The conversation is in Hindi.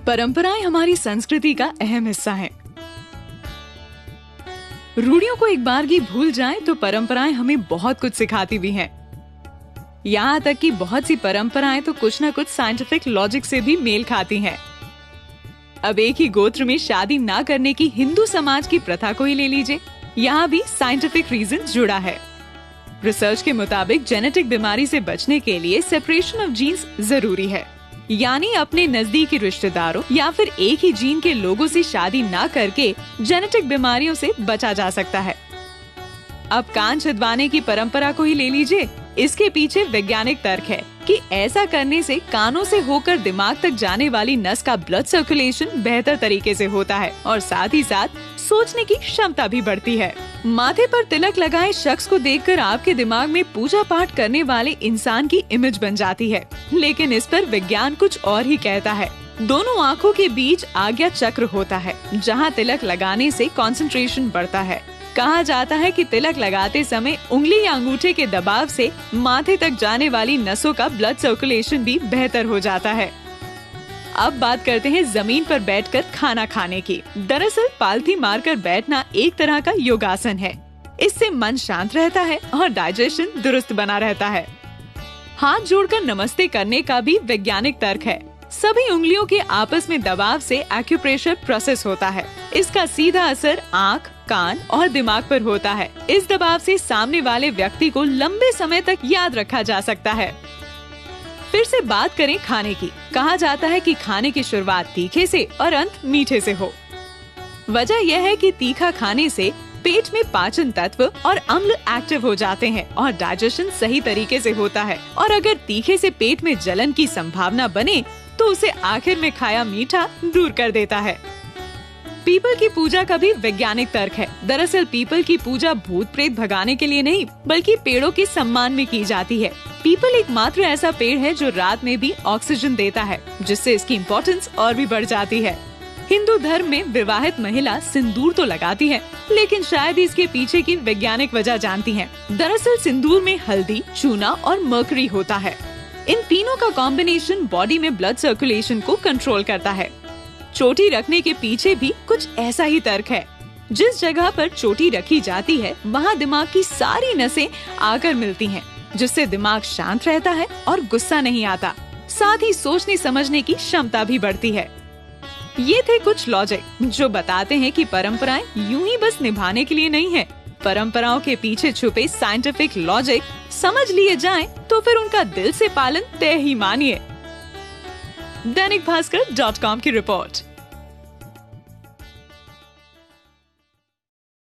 परंपराएं हमारी संस्कृति का अहम हिस्सा हैं। रूढ़ियों को एक बार की भूल जाएं तो परंपराएं हमें बहुत कुछ सिखाती भी हैं। यहाँ तक कि बहुत सी परंपराएं तो कुछ न कुछ साइंटिफिक लॉजिक से भी मेल खाती हैं। अब एक ही गोत्र में शादी ना करने की हिंदू समाज की प्रथा को ही ले लीजिए, यहाँ भी साइंटिफिक रीजन जुड़ा है। रिसर्च के मुताबिक जेनेटिक बीमारी से बचने के लिए सेपरेशन ऑफ जीन्स जरूरी है, यानी अपने नजदीकी रिश्तेदारों या फिर एक ही जीन के लोगों से शादी ना करके जेनेटिक बीमारियों से बचा जा सकता है। अब कान छिदवाने की परंपरा को ही ले लीजिए, इसके पीछे वैज्ञानिक तर्क है कि ऐसा करने से कानों से होकर दिमाग तक जाने वाली नस का ब्लड सर्कुलेशन बेहतर तरीके से होता है और साथ ही साथ सोचने की क्षमता भी बढ़ती है। माथे पर तिलक लगाए शख्स को देखकर आपके दिमाग में पूजा पाठ करने वाले इंसान की इमेज बन जाती है, लेकिन इस पर विज्ञान कुछ और ही कहता है। दोनों आँखों के बीच आज्ञा चक्र होता है, जहाँ तिलक लगाने से कंसंट्रेशन बढ़ता है। कहा जाता है कि तिलक लगाते समय उंगली या अंगूठे के दबाव से माथे तक जाने वाली नसों का ब्लड सर्कुलेशन भी बेहतर हो जाता है। अब बात करते हैं जमीन पर बैठकर खाना खाने की। दरअसल पालथी मारकर बैठना एक तरह का योगासन है। इससे मन शांत रहता है और डाइजेशन दुरुस्त बना रहता है। हाथ जोड़कर नमस्ते करने का भी वैज्ञानिक तर्क है। सभी उंगलियों के आपस में दबाव से एक्यूप्रेशर प्रोसेस होता है। इसका सीधा असर आँख, कान और दिमाग पर होता है। इस दबाव से सामने वाले व्यक्ति को लंबे समय तक याद रखा जा सकता है। फिर से बात करें खाने की। कहा जाता है कि खाने की शुरुआत तीखे से और अंत मीठे से हो। वजह यह है कि तीखा खाने से पेट में पाचन तत्व और अम्ल एक्टिव हो जाते हैं और डाइजेशन सही तरीके से होता है। और अगर तीखे से पेट में जलन की संभावना बने तो उसे आखिर में खाया मीठा दूर कर देता है। पीपल की पूजा का भी वैज्ञानिक तर्क है। दरअसल पीपल की पूजा भूत प्रेत भगाने के लिए नहीं, बल्कि पेड़ों के सम्मान में की जाती है। पीपल एकमात्र ऐसा पेड़ है जो रात में भी ऑक्सीजन देता है, जिससे इसकी इम्पोर्टेंस और भी बढ़ जाती है। हिंदू धर्म में विवाहित महिला सिंदूर तो लगाती है, लेकिन शायद इसके पीछे की वैज्ञानिक वजह जानती है। दरअसल सिंदूर में हल्दी, चूना और मर्करी होता है। इन तीनों का कॉम्बिनेशन बॉडी में ब्लड सर्कुलेशन को कंट्रोल करता है। चोटी रखने के पीछे भी कुछ ऐसा ही तर्क है। जिस जगह पर चोटी रखी जाती है वहाँ दिमाग की सारी नसें आकर मिलती हैं, जिससे दिमाग शांत रहता है और गुस्सा नहीं आता। साथ ही सोचने समझने की क्षमता भी बढ़ती है। ये थे कुछ लॉजिक जो बताते हैं कि परंपराएं यूं ही बस निभाने के लिए नहीं है। परंपराओं के पीछे छुपे साइंटिफिक लॉजिक समझ लिए जाएं तो फिर उनका दिल से पालन तय ही मानिए। दैनिक भास्कर.com की रिपोर्ट।